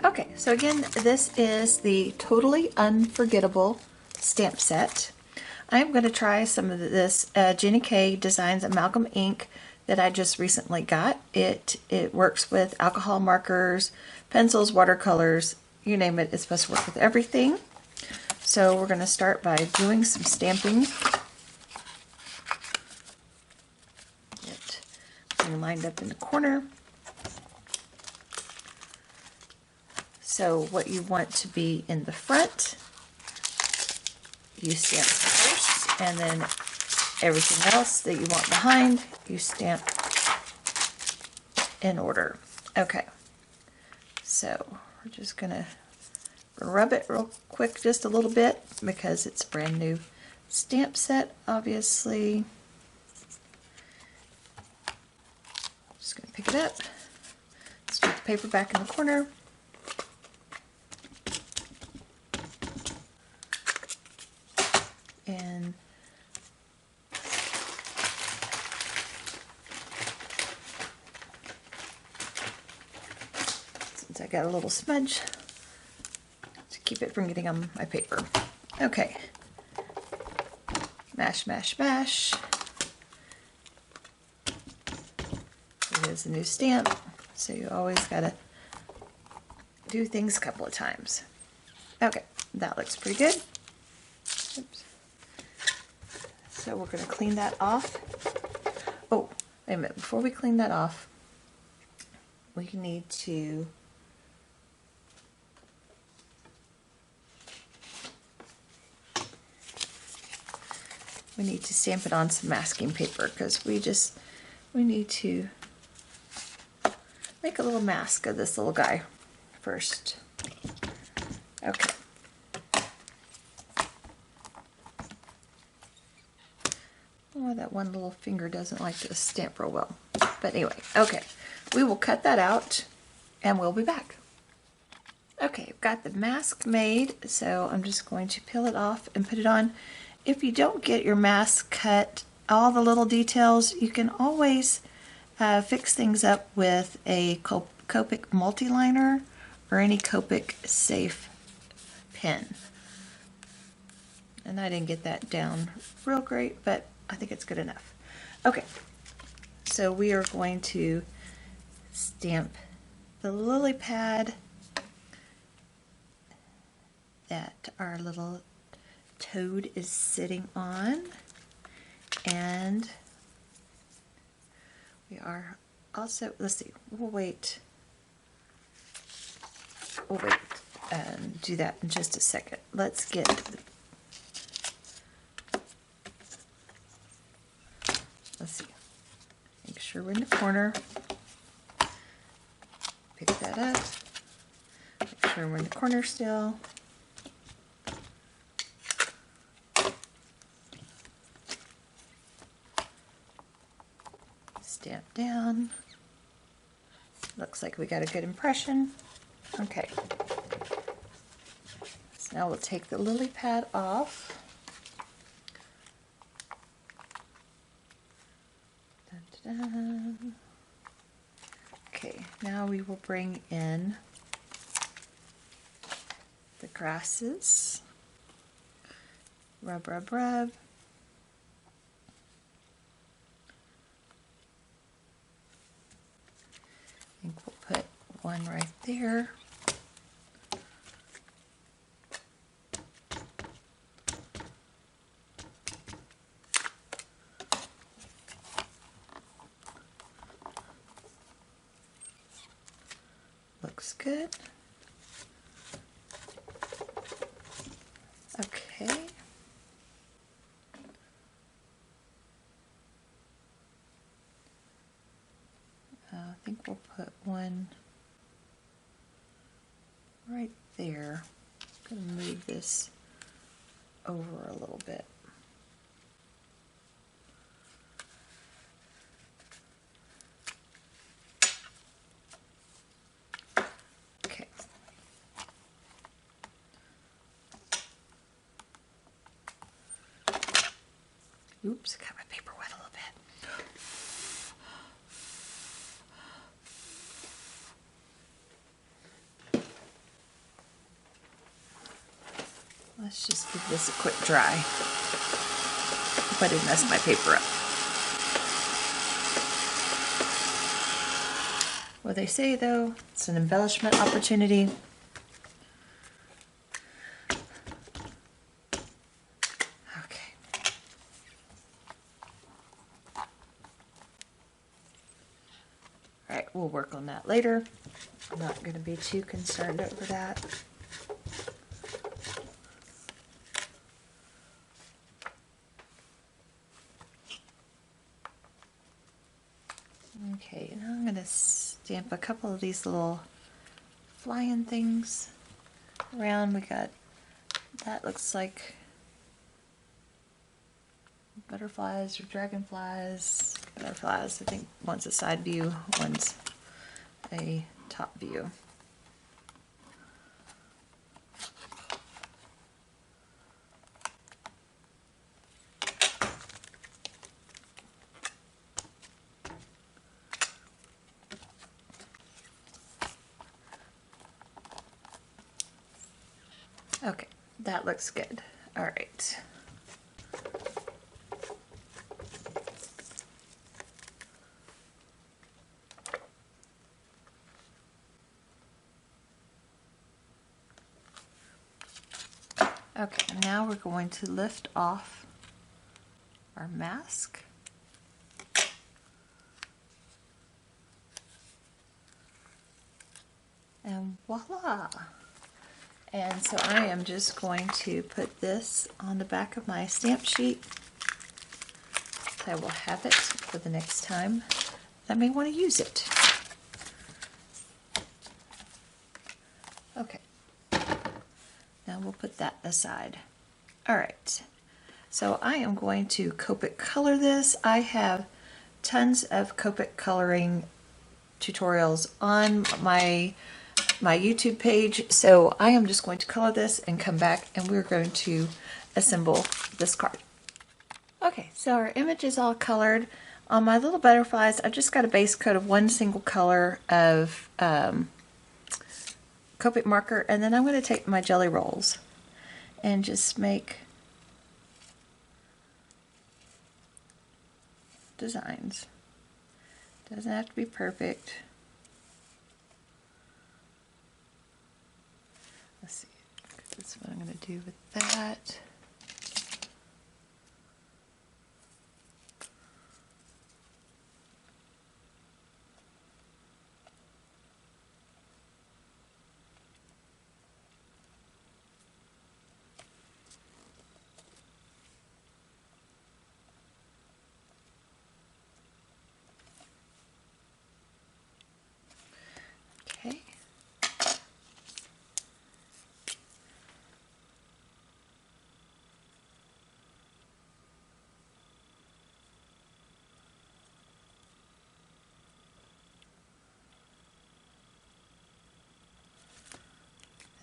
Okay, so again, this is the Toadally UnFROGettable stamp set. I'm going to try some of this Gina K Designs Amalgam ink that I just recently got. It works with alcohol markers, pencils, watercolors, you name it, it's supposed to work with everything. So we're going to start by doing some stamping. Get everything lined up in the corner. So what you want to be in the front, you stamp first, and then everything else that you want behind, you stamp in order. Okay, so we're just gonna rub it real quick just a little bit because it's a brand new stamp set, obviously. Just gonna pick it up, stick the paper back in the corner. And since I got a little smudge to keep it from getting on my paper. Okay. Mash, mash, mash. It is a new stamp, so you always gotta do things a couple of times. Okay, that looks pretty good. Oops. So we're going to clean that off. Oh, wait a minute. Before we clean that off, we need to stamp it on some masking paper because we need to make a little mask of this little guy first. Okay. Oh, that one little finger doesn't like to stamp real well. But anyway, okay. We will cut that out and we'll be back. Okay, I've got the mask made, so I'm just going to peel it off and put it on. If you don't get your mask cut, all the little details, you can always fix things up with a Copic multi-liner or any Copic safe pen. And I didn't get that down real great, but I think it's good enough. Okay, so we are going to stamp the lily pad that our little toad is sitting on, and we are also, let's see, we'll wait and do that in just a second. Let's get let's see, make sure we're in the corner, pick that up, make sure we're in the corner still, stamp down, looks like we got a good impression. Okay, so now we'll take the lily pad off. Okay, now we will bring in the grasses. Rub, rub, rub. I think we'll put one right there. Looks good. Okay. I think we'll put one right there. I'm going to move this over a little bit. Oops, got my paper wet a little bit. Let's just give this a quick dry. Hope I didn't mess my paper up. What they say though, it's an embellishment opportunity. Okay. Alright, we'll work on that later. I'm not going to be too concerned over that. Okay, now I'm going to stamp a couple of these little flying things around. We got, that looks like butterflies or dragonflies. Butterflies, I think one's a side view, one's a top view. Okay, that looks good. All right. Okay, now we're going to lift off our mask. And voila! And so I am just going to put this on the back of my stamp sheet. I will have it for the next time I may want to use it. Okay. Now we'll put that aside. All right. So I am going to Copic color this. I have tons of Copic coloring tutorials on my YouTube page, so I am just going to color this and come back and we're going to assemble this card. Okay, so our image is all colored. On my little butterflies, I've just got a base coat of one single color of Copic marker, and then I'm going to take my jelly rolls and just make designs. Doesn't have to be perfect. Let's see, that's what I'm going to do with that. Okay.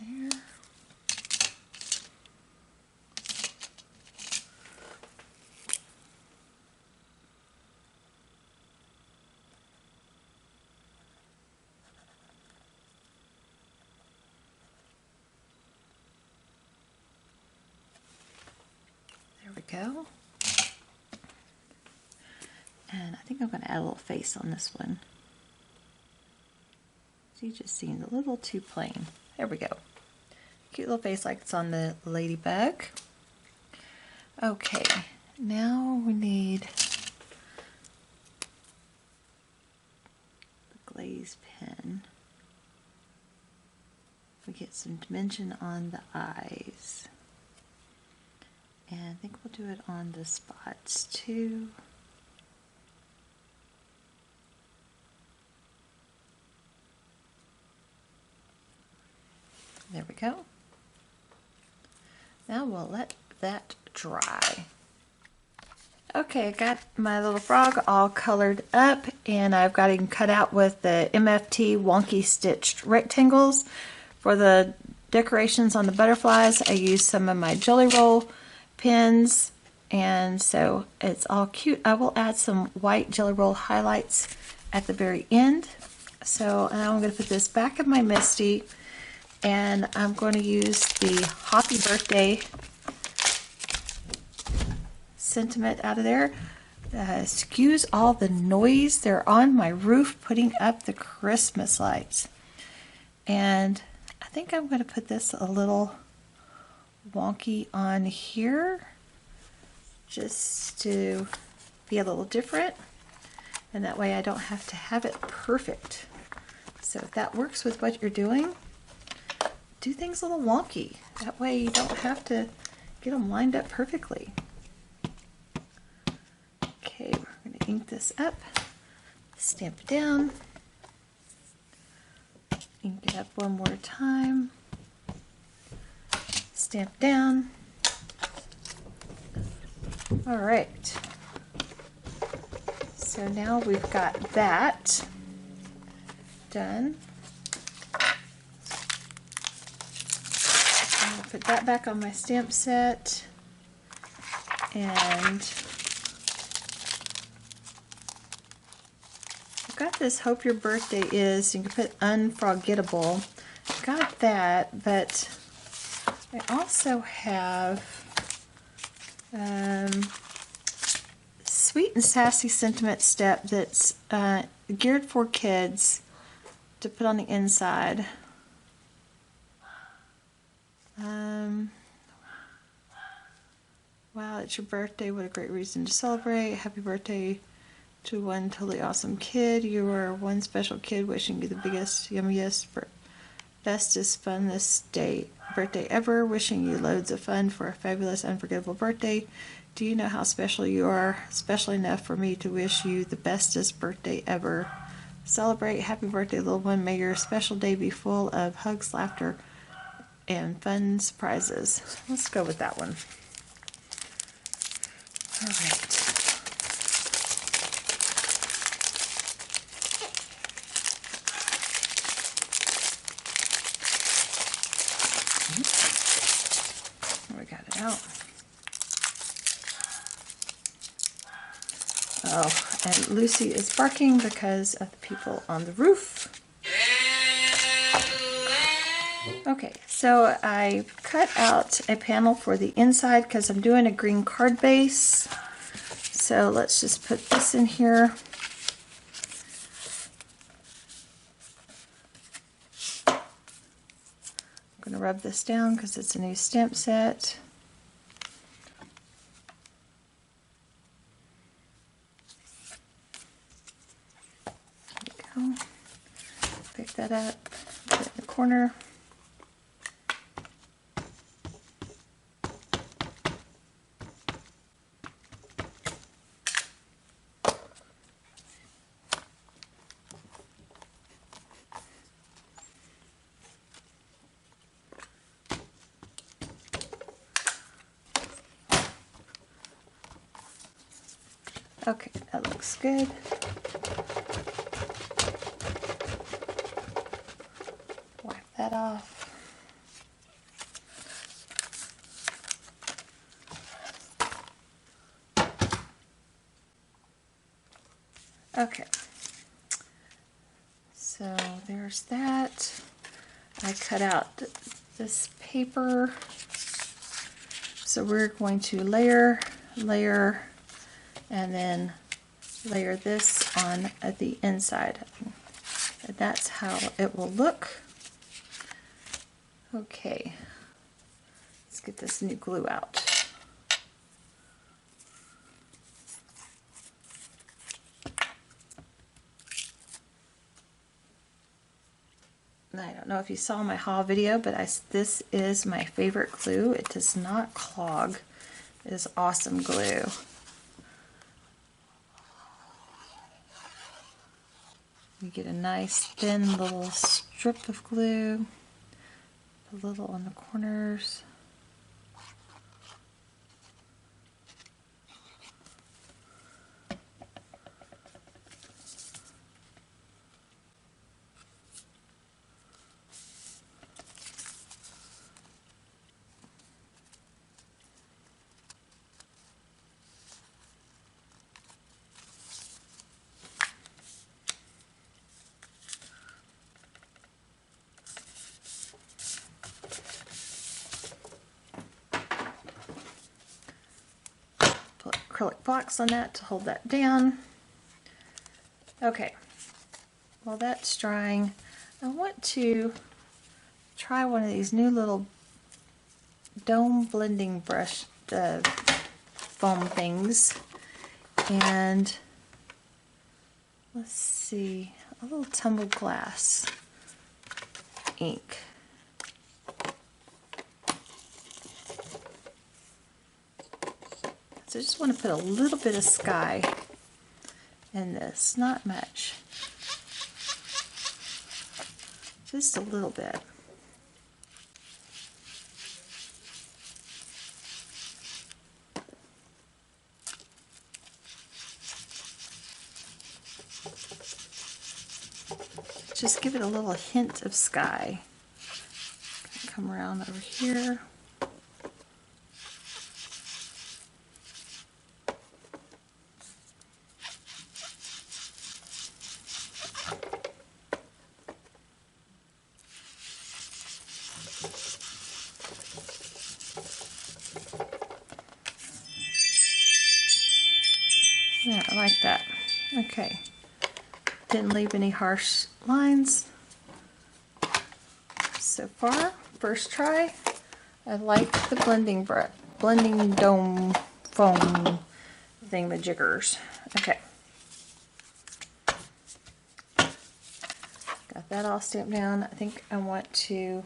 There. There we go. And I think I'm going to add a little face on this one. So you just seemed a little too plain. There we go. Cute little face like it's on the ladybug. Okay, now we need the glaze pen. We get some dimension on the eyes. And I think we'll do it on the spots too. There we go. Now we'll let that dry. Okay, I got my little frog all colored up, and I've got him cut out with the MFT wonky stitched rectangles. For the decorations on the butterflies, I used some of my jelly roll pins, and so it's all cute. I will add some white jelly roll highlights at the very end. So now I'm going to put this back of my Misty, And I'm going to use the Happy Birthday sentiment out of there. Excuse all the noise. They're on my roof putting up the Christmas lights. And I think I'm going to put this a little wonky on here just to be a little different. And that way I don't have to have it perfect. So if that works with what you're doing, do things a little wonky. That way you don't have to get them lined up perfectly. Okay, we're going to ink this up, stamp it down, ink it up one more time, stamp down. All right, so now we've got that done. I'll put that back on my stamp set, and got this Hope Your Birthday Is, you can put unforgettable. Got that, but I also have Sweet and Sassy Sentiment Step that's geared for kids to put on the inside. Wow, it's your birthday, what a great reason to celebrate. Happy birthday to one totally awesome kid. You are one special kid, wishing you the biggest, yummiest, bestest, funnest birthday ever. Wishing you loads of fun for a fabulous, unforgettable birthday. Do you know how special you are? Special enough for me to wish you the bestest birthday ever. Celebrate. Happy birthday, little one. May your special day be full of hugs, laughter, and fun surprises. Let's go with that one. All right. We got it out. Oh, and Lucy is barking because of the people on the roof. Okay, so I cut out a panel for the inside because I'm doing a green card base. So let's just put this in here. I'm going to rub this down because it's a new stamp set. There we go. Pick that up, put it in the corner. Okay, that looks good. Wipe that off. Okay, so there's that. I cut out this paper. So we're going to layer, layer, and then layer this on at the inside. And that's how it will look. Okay, let's get this new glue out. I don't know if you saw my haul video, but this is my favorite glue. It does not clog. It is awesome glue. You get a nice thin little strip of glue, a little on the corners. acrylic blocks on that to hold that down. Okay, while that's drying, I want to try one of these new little dome blending brush foam things. And let's see, a little tumbled glass ink. So I just want to put a little bit of sky in this, not much, just a little bit. Just give it a little hint of sky. Come around over here. Yeah, I like that. Okay. Didn't leave any harsh lines so far. First try. I like the blending dome foam thingamajiggers. Okay. Got that all stamped down. I think I want to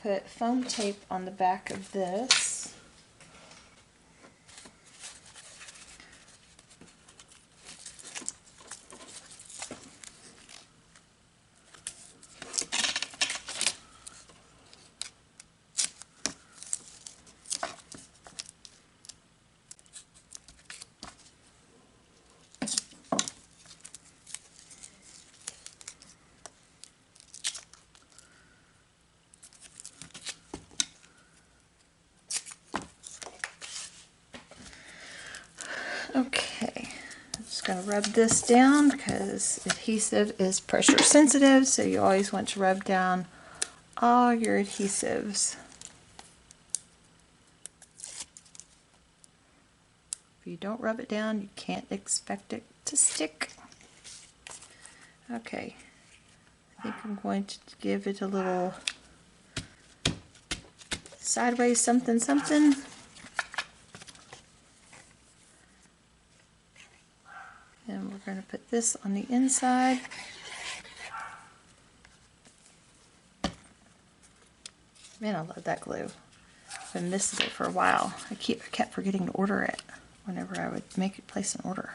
put foam tape on the back of this. Okay, I'm just going to rub this down because adhesive is pressure sensitive, so you always want to rub down all your adhesives. If you don't rub it down, you can't expect it to stick. Okay, I think I'm going to give it a little sideways something something. And we're going to put this on the inside. Man, I love that glue. I've been missing it for a while. I kept forgetting to order it whenever I would place an order.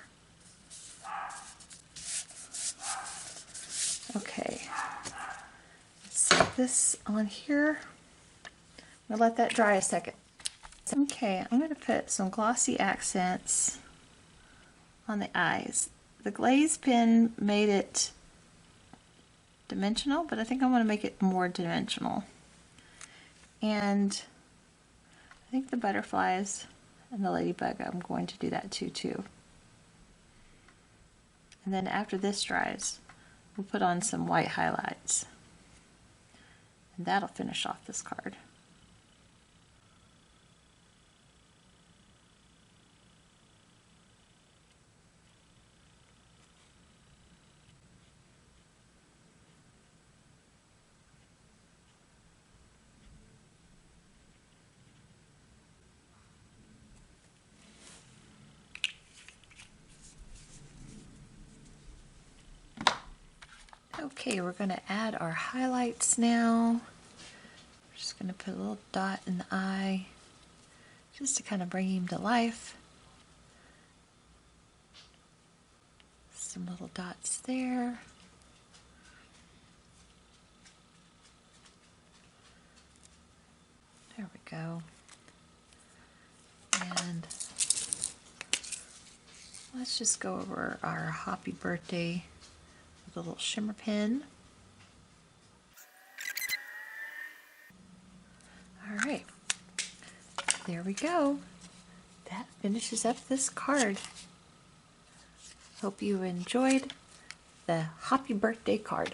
Okay, let's set this on here. I'm going to let that dry a second. Okay, I'm going to put some glossy accents on the eyes. The glaze pen made it dimensional, but I think I want to make it more dimensional. And I think the butterflies and the ladybug, I'm going to do that too. And then after this dries, we'll put on some white highlights. And that'll finish off this card. Okay, we're going to add our highlights now. We're just going to put a little dot in the eye just to kind of bring him to life. Some little dots there. There we go. And let's just go over our happy birthday with a little shimmer pen. All right, there we go. That finishes up this card. Hope you enjoyed the happy birthday card.